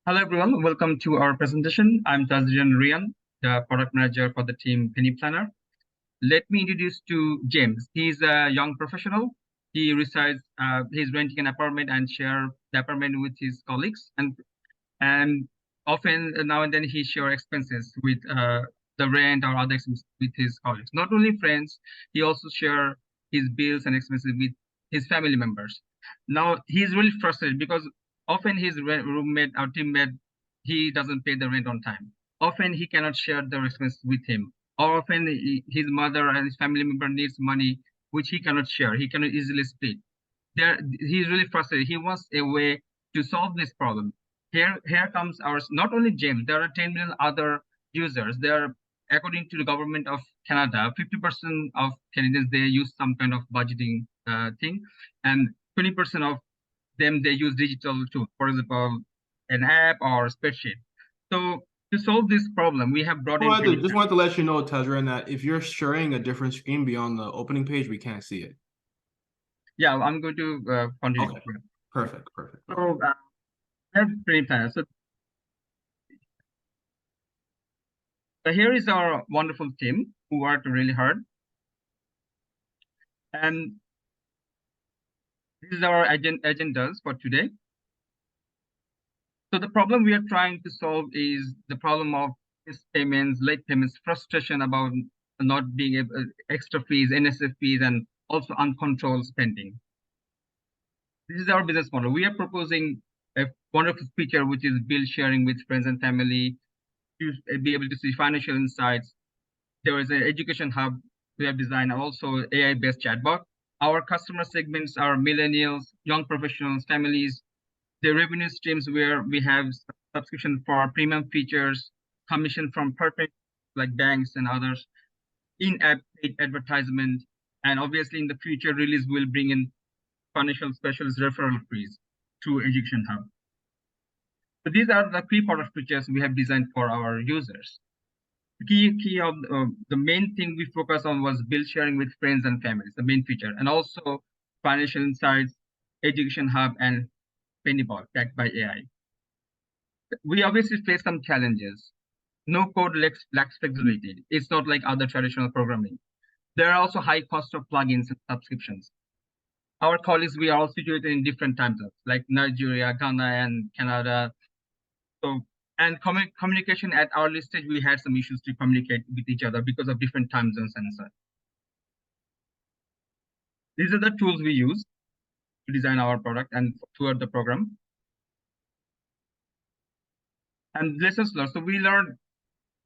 Hello everyone, welcome to our presentation. I'm Tazrian Rian, the product manager for the team Penny Planner. Let me introduce to James. He's a young professional. He resides, he's renting an apartment and share the apartment with his colleagues. And often now and then he share expenses with the rent or other expenses with his colleagues. Not only friends, he also share his bills and expenses with his family members. Now he's really frustrated because often his roommate or teammate, he doesn't pay the rent on time. Often he cannot share the expenses with him. Or often his mother and his family member needs money which he cannot share. He cannot easily split. He's really frustrated. He wants a way to solve this problem. Here comes ours. Not only James, there are 10 million other users. There, according to the government of Canada, 50% of Canadians they use some kind of budgeting thing, and 20% of them they use digital tools, for example, an app or a spreadsheet. So to solve this problem, we have brought in. Just wanted to let you know, Tazran, that if you're sharing a different screen beyond the opening page, we can't see it. Yeah, I'm going to continue. Okay, perfect. So that's pretty fast. So here is our wonderful team who worked really hard. And this is our agendas for today. So the problem we are trying to solve is the problem of missed payments, late payments, frustration about not being able, extra fees, NSF fees, and also uncontrolled spending. This is our business model. We are proposing a wonderful feature, which is bill sharing with friends and family, to be able to see financial insights. There is an education hub we have designed, and also AI-based chatbot. Our customer segments are millennials, young professionals, families. The revenue streams where we have subscription for premium features, commission from perfect like banks and others, in-app paid advertisement, and obviously in the future release will bring in financial specialist referral fees through Education Hub. So these are the key product features we have designed for our users. Key of the main thing we focus on was bill sharing with friends and families, the main feature, and also financial insights, Education Hub, and Pennybot backed by AI. We obviously face some challenges. No code lacks flexibility. It's not like other traditional programming. There are also high cost of plugins and subscriptions. Our colleagues, we are all situated in different time zones, like Nigeria, Ghana, and Canada. So, and communication at our early stage, we had some issues to communicate with each other because of different time zones and such. These are the tools we use to design our product and throughout the program. And lessons learned. So we learned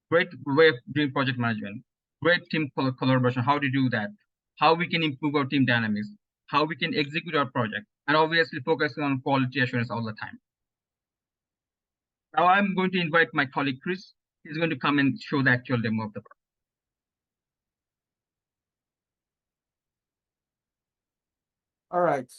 great way of doing project management, great team collaboration, how to do that, how we can improve our team dynamics, how we can execute our project, and obviously focusing on quality assurance all the time. Now I'm going to invite my colleague Chris. He's going to come and show the actual demo of the product. All right.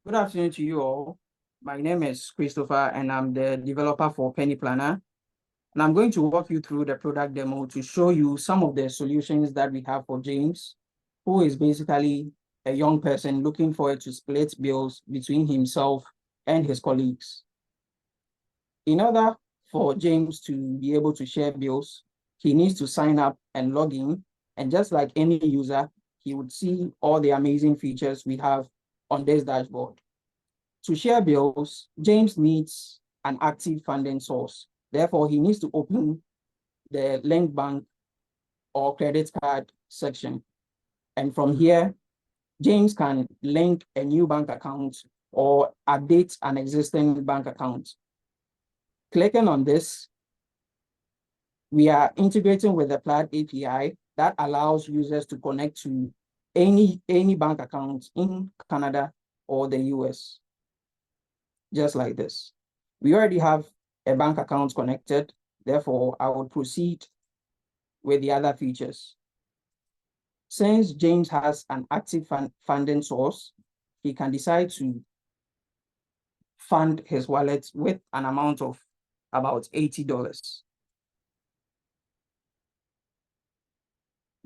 Good afternoon to you all. My name is Christopher, and I'm the developer for Penny Planner. And I'm going to walk you through the product demo to show you some of the solutions that we have for James, who is basically a young person looking forward to split bills between himself and his colleagues. In order for James to be able to share bills, he needs to sign up and log in. And just like any user, he would see all the amazing features we have on this dashboard. To share bills, James needs an active funding source. Therefore, he needs to open the link bank or credit card section. And from here, James can link a new bank account or update an existing bank account. Clicking on this, we are integrating with the Plaid API that allows users to connect to any bank account in Canada or the US, just like this. We already have a bank account connected, therefore I will proceed with the other features. Since James has an active funding source, he can decide to fund his wallet with an amount of about $80.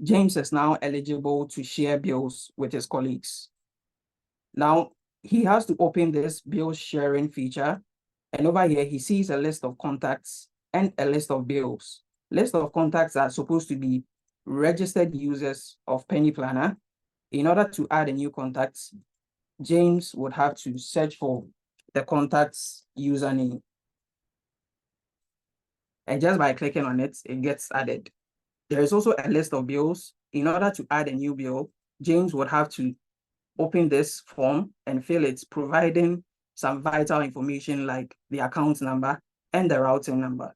James is now eligible to share bills with his colleagues. Now, he has to open this bill sharing feature. And over here, he sees a list of contacts and a list of bills. List of contacts are supposed to be registered users of Penny Planner. In order to add a new contact, James would have to search for the contact's username. And just by clicking on it, it gets added. There is also a list of bills. In order to add a new bill, James would have to open this form and fill it, providing some vital information like the account number and the routing number.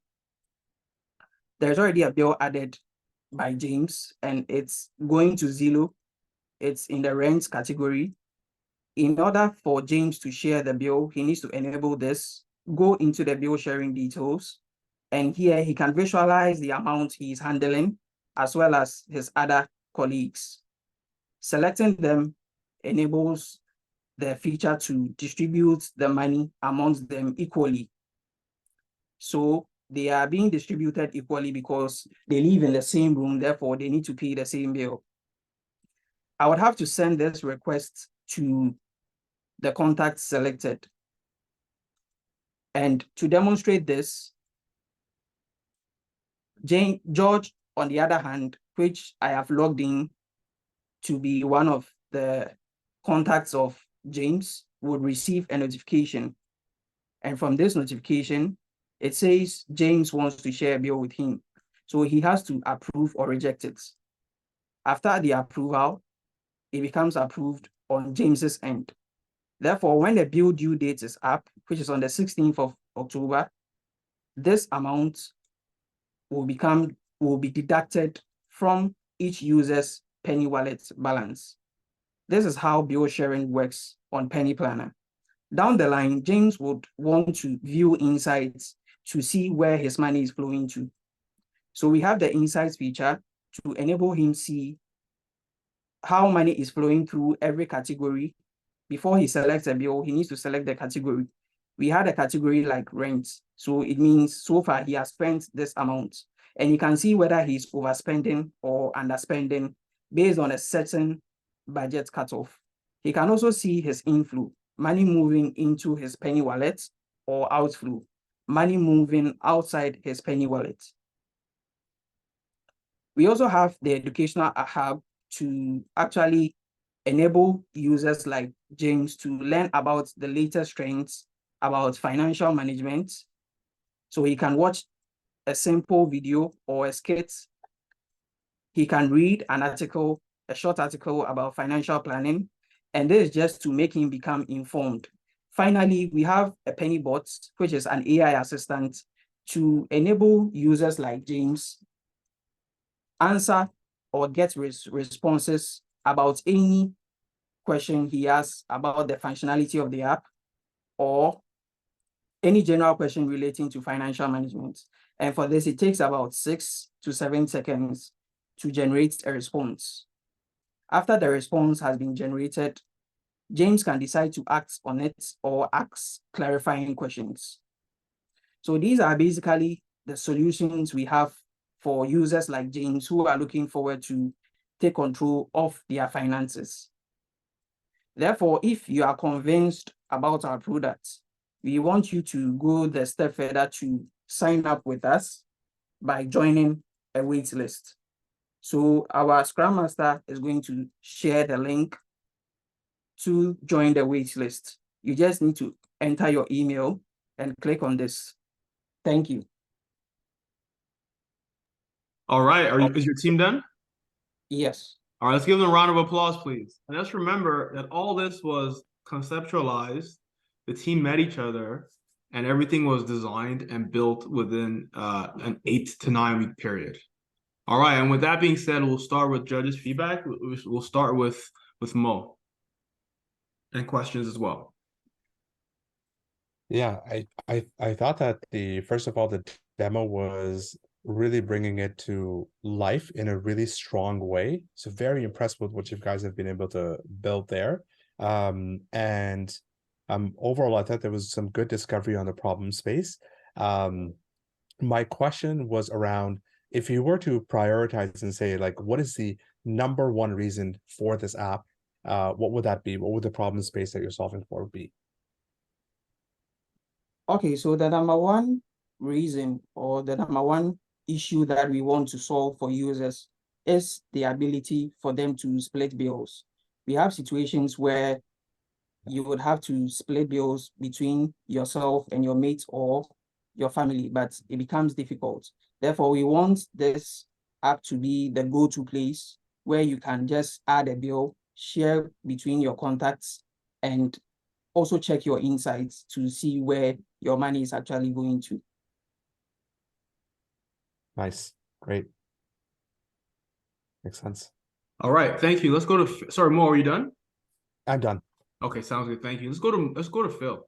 There's already a bill added by James, and it's going to Zillow. It's in the rent category. In order for James to share the bill, he needs to enable this, go into the bill sharing details, and here he can visualize the amount he's handling as well as his other colleagues. Selecting them enables the feature to distribute the money amongst them equally. So they are being distributed equally because they live in the same room, therefore they need to pay the same bill. I would have to send this request to the contact selected. And to demonstrate this, George, on the other hand, which I have logged in to be one of the contacts of James, would receive a notification. And from this notification, it says James wants to share a bill with him. So he has to approve or reject it. After the approval, it becomes approved on James's end. Therefore, when the bill due date is up, which is on the 16th of October, this amount will be deducted from each user's Penny Wallet balance. This is how bill sharing works on Penny Planner. Down the line, James would want to view insights to see where his money is flowing to. So we have the insights feature to enable him see how money is flowing through every category. Before he selects a bill, he needs to select the category. We had a category like rent. So it means so far he has spent this amount. And you can see whether he's overspending or underspending based on a certain budget cutoff. He can also see his inflow, money moving into his Penny wallet, or outflow, money moving outside his Penny wallet. We also have the educational hub to actually enable users like James to learn about the latest trends about financial management. So he can watch a simple video or a skit. He can read an article, a short article about financial planning, and this is just to make him become informed. Finally, we have a Penny bot, which is an AI assistant to enable users like James answer or get responses about any question he has about the functionality of the app or any general question relating to financial management. And for this, it takes about 6 to 7 seconds to generate a response. After the response has been generated, James can decide to act on it or ask clarifying questions. So these are basically the solutions we have for users like James who are looking forward to take control of their finances. Therefore, if you are convinced about our products, we want you to go the step further to sign up with us by joining a wait list. So our Scrum Master is going to share the link to join the wait list. You just need to enter your email and click on this. Thank you. All right, is your team done? Yes. All right, let's give them a round of applause, please. And let's remember that all this was conceptualized, the team met each other, and everything was designed and built within an 8 to 9 week period. All right, and with that being said, we'll start with judges' feedback. We'll start with Mo, and questions as well. Yeah, I thought that first of all, the demo was really bringing it to life in a really strong way. So very impressed with what you guys have been able to build there. And overall, I thought there was some good discovery on the problem space. My question was around, if you were to prioritize and say, like, what is the number one reason for this app what would that be? What would the problem space that you're solving for be? Okay, so the number one reason or the number one issue that we want to solve for users is the ability for them to split bills. We have situations where you would have to split bills between yourself and your mates or your family, but it becomes difficult. Therefore, we want this app to be the go-to place where you can just add a bill, share between your contacts, and also check your insights to see where your money is actually going to. Nice, great. Makes sense. All right, thank you. Let's go to, sorry, Mo, are you done? I'm done. Okay, sounds good. Thank you. Let's go to Phil.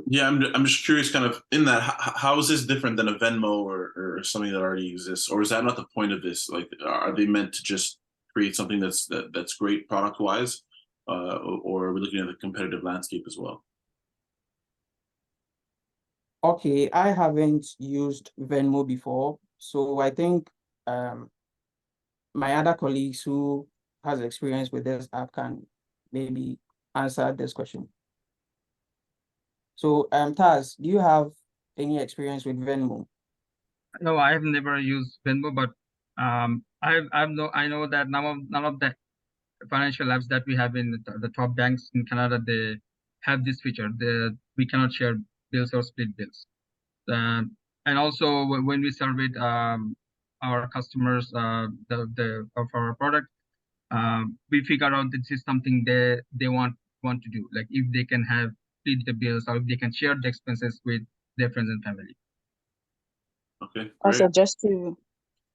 Yeah, I'm just curious, kind of in that, how is this different than a Venmo or something that already exists, or is that not the point of this? Like, are they meant to just create something that's great product wise, or are we looking at the competitive landscape as well? Okay, I haven't used Venmo before, so I think my other colleagues who has experience with this app can maybe answer this question. So, Taz, do you have any experience with Venmo? No, I have never used Venmo, but I know that none of the financial apps that we have in the top banks in Canada, they have this feature. We cannot share bills or split bills. And also when we surveyed our customers of our product, we figured out this is something they want to do. Like if they can have split the bills or if they can share the expenses with their friends and family. Okay, great. Also,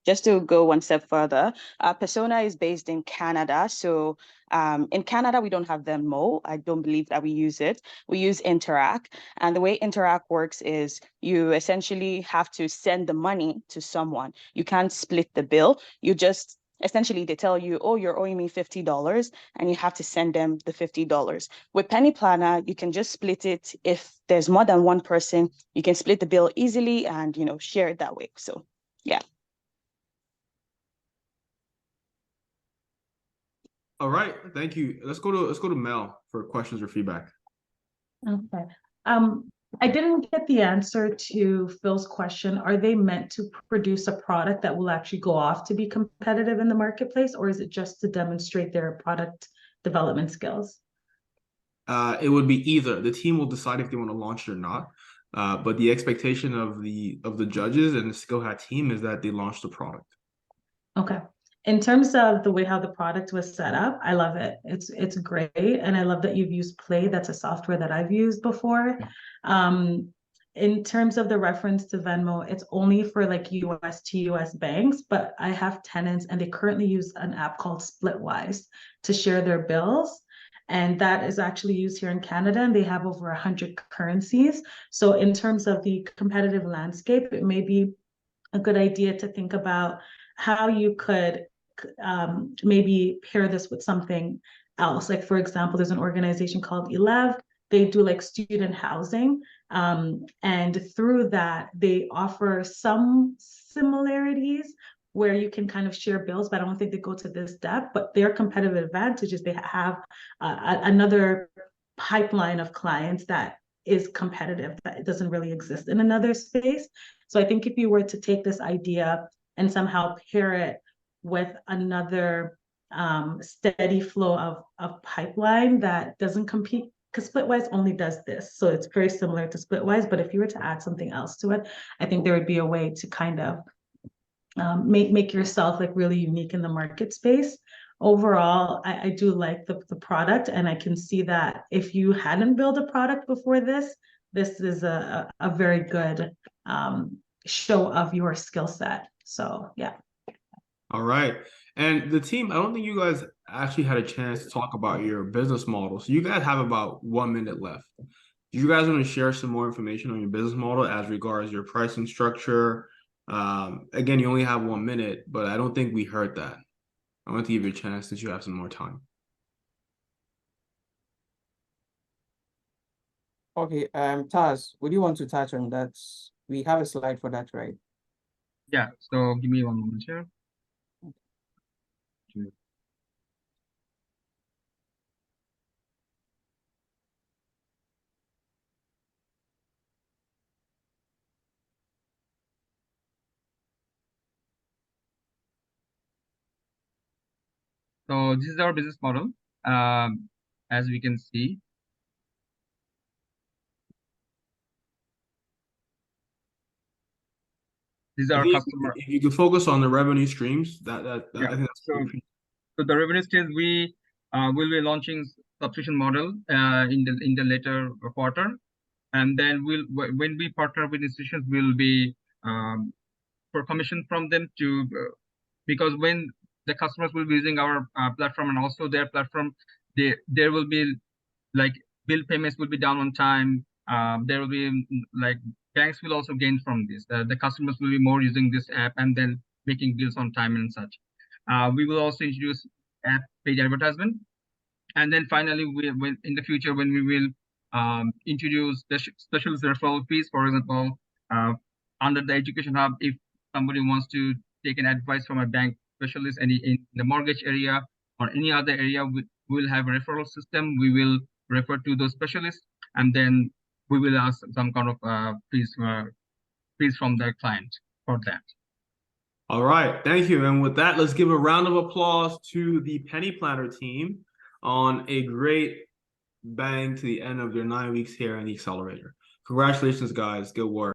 just to go one step further, Persona is based in Canada. So in Canada, we don't have Venmo. I don't believe that we use it. We use Interac. And the way Interac works is you essentially have to send the money to someone. You can't split the bill. You just essentially, they tell you, oh, you're owing me $50, and you have to send them the $50. With Penny Planner, you can just split it. If there's more than one person, you can split the bill easily and, share it that way. So, yeah. All right, thank you. Let's go to Mel for questions or feedback. Okay. I didn't get the answer to Phil's question. Are they meant to produce a product that will actually go off to be competitive in the marketplace, or is it just to demonstrate their product development skills? It would be either. The team will decide if they want to launch it or not. But the expectation of the judges and the SkillHat team is that they launch the product. Okay. In terms of the way how the product was set up, I love it. It's great. And I love that you've used Play. That's a software that I've used before. In terms of the reference to Venmo, it's only for like US to US banks, but I have tenants and they currently use an app called Splitwise to share their bills. And that is actually used here in Canada, and they have over 100 currencies. So in terms of the competitive landscape, it may be a good idea to think about how you could maybe pair this with something else. Like, for example, there's an organization called Elev. They do like student housing. And through that, they offer some similarities where you can kind of share bills, but I don't think they go to this depth. But their competitive advantage is they have another pipeline of clients that is competitive, that it doesn't really exist in another space. So I think if you were to take this idea and somehow pair it with another steady flow of pipeline that doesn't compete, because Splitwise only does this. So it's very similar to Splitwise, but if you were to add something else to it, I think there would be a way to kind of make yourself like really unique in the market space. Overall, I do like the product, and I can see that if you hadn't built a product before this is a very good show of your skill set. So yeah. All right. And the team, I don't think you guys actually had a chance to talk about your business model. So you guys have about 1 minute left. Do you guys want to share some more information on your business model as regards your pricing structure? Again, you only have 1 minute, but I don't think we heard that. I want to give you a chance since you have some more time. Okay, Taz, would you want to touch on that? We have a slide for that, right? Yeah, so give me one moment here. So this is our business model. As we can see. These I are think customer. if you could focus on the revenue streams, Yeah. I think that's So the revenue streams, we will be launching subscription model in the later quarter, and then when we partner with institutions, we'll be for commission from them to because when the customers will be using our platform and also their platform, there will be like bill payments will be done on time. There will be like banks will also gain from this. The customers will be more using this app and then making bills on time and such. We will also introduce app paid advertisement, and then finally, when in the future when we will introduce the specialist referral fees, for example, under the education hub, if somebody wants to take an advice from a bank specialist in the mortgage area or any other area, we will have a referral system. We will refer to those specialists, and then we will ask some kind of fees from the client for that. all right. Thank you. And with that, let's give a round of applause to the Penny Planner team on a great bang to the end of your 9 weeks here in the accelerator. Congratulations, guys. Good work.